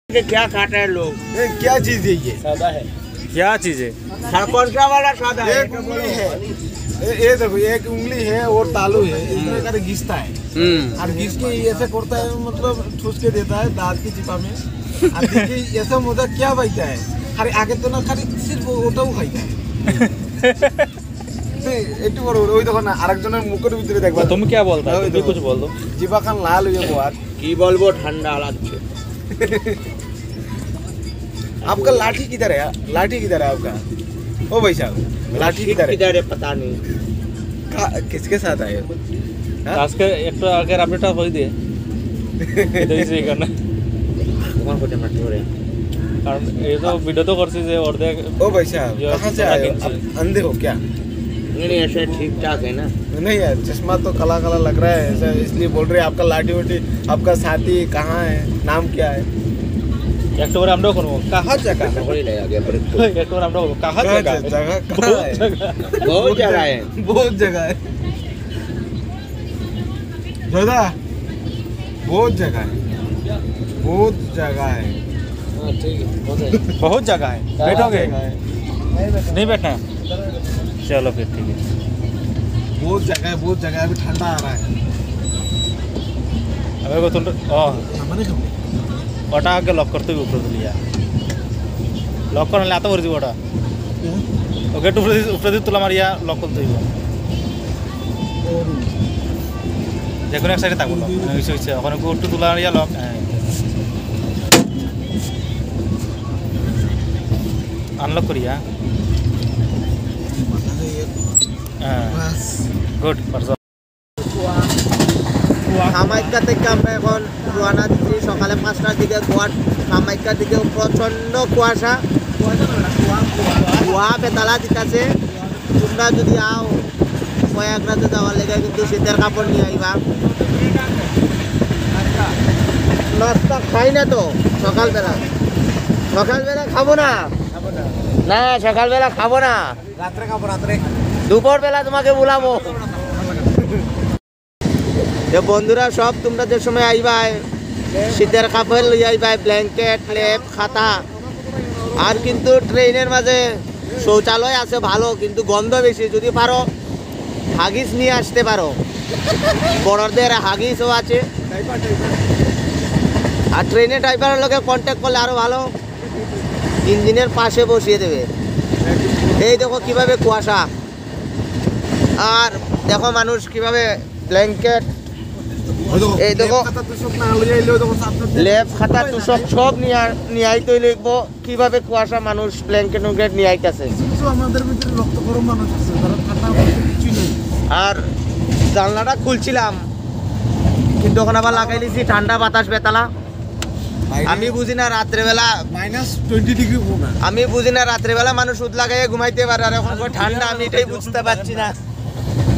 क्या खाता है लोग? क्या चीज है ये? सादा है। क्या चीज है? कौन सा वाला सादा है? एक उंगली है, ये देखो एक उंगली है और तालू है, इसमें कर घिसता है और घिस के ऐसे करता है, मतलब ठूस के देता है दांत की चिपा में। और देखिए ऐसा मजा क्या बचता है, खाली आगे तो ना खाली सिर्फ ওটাও খাইতা है। একটু বড় ওই দেখো না আরেকজনের মুখের ভিতরে দেখবা। तुम क्या बोलता है? तुम भी कुछ बोल दो। জিবা খান লাল হয়ে যাওয়ার की बोलबो ठंडा লাগছে। आपका लाठी किधर है? लाठी किधर है आपका? ओ भाई साहब लाठी किधर है? किधर है पता नहीं। किसके साथ आए? আজকে একটু আগের আপডেটটা হই দিয়ে এটাই সেই কারণে তোমার কোটে মাটি করে কারণ এই তো ভিডিও তো করছি যে অর্ধেক। ओ भाई साहब कहाँ से आए हो? आप अंधे हो क्या? नहीं ऐसे ठीक ठाक है ना। नहीं यार चश्मा तो काला काला लग रहा है ऐसा, इसलिए बोल रहे हैं आपका लाठी वाठी आपका साथी कहाँ है, नाम क्या है? একটু করে আমরাও করবো কাহা জায়গা पकड़ ले आगे पर একটু করে আমরাও করবো কাহা জায়গা जगह कहाँ है? बहुत जगह है। बहुत जगह है जोधा, बहुत जगह है, बहुत जगह है। हां ठीक है बहुत जगह है। बैठोगे? नहीं बैठना? चलो फिर ठीक है। बहुत जगह है, बहुत जगह है, अभी ठंडा आ रहा है। अबे को तुम मैंने ওটা আগে লক করতে হবে উপরে তুলিয়া লক করলে এত করে দিব ওটা ওকে একটু উপরে দিয়ে তুলা মারিয়া লক করতে হইব যে কোনো এক সাইডে থাকবো লক হইছে হইছে ওখানে একটু তুলা মারিয়া লক আনলক করিয়া গুড পারছো। কামাখ্যা থেকে আমরা এখন রওনা দিচ্ছি সকালে 5টার দিকে। কামাখ্যার দিকে প্রচণ্ড কুয়াশা, কুয়া বেতালা দিতেছে। তোমরা যদি আও কয়েক রাতে যাওয়ার লেগে কিন্তু শীতের কাপড় নিয়ে আইবা। নাস্তা খাই না তো সকালবেলা খাবো না, না সকালবেলা খাবো না, रात्रे खाबो रात्रे। দুপুরবেলা তোমাকে বলাবো। যে বন্ধুরা সব তোমরা যে সময় আইবাই শীতের কাপড় লই আইবাই, ব্ল্যাঙ্কেট লেপ খাতা। আর কিন্তু ট্রেনের মাঝে শৌচালয় আছে ভালো, কিন্তু গন্ধ বেশি। যদি পারো হাগিস নিয়ে আসতে পারো, বড়দের হাগিসও আছে। আর ট্রেনে ড্রাইভারের লোকে কন্ট্যাক্ট করলে আরো ভালো, ইঞ্জিনের পাশে বসিয়ে দেবে। এই দেখো কিভাবে কুয়াশা, আর দেখো মানুষ কিভাবে ব্ল্যাঙ্কেট, এই দেখো লেপ খাতা তুষক সব নিয়ে আইতে লিখবো। কিভাবে কুয়াশা মানুষ ব্ল্যাঙ্কেট উঙ্কেট নিয়ে আইতেছে। আমাদের ভিতরে রক্ত গরম মানুষ আছে যারা ঠান্ডা কিছু নেই। আর জানলাটা খুলছিলাম কিন্তু ওখানে আবার লাগাই দিয়েছি ঠান্ডা বাতাস বেতালা। আমি বুঝি না রাত্রেবেলা -20 ডিগ্রি আমি বুঝি না রাত্রেবেলা মানুষ উদ লাগাইয়ে ঘুমাইতে পারে, আর এখন ঠান্ডা আমি এটাই বুঝতে পারছি না।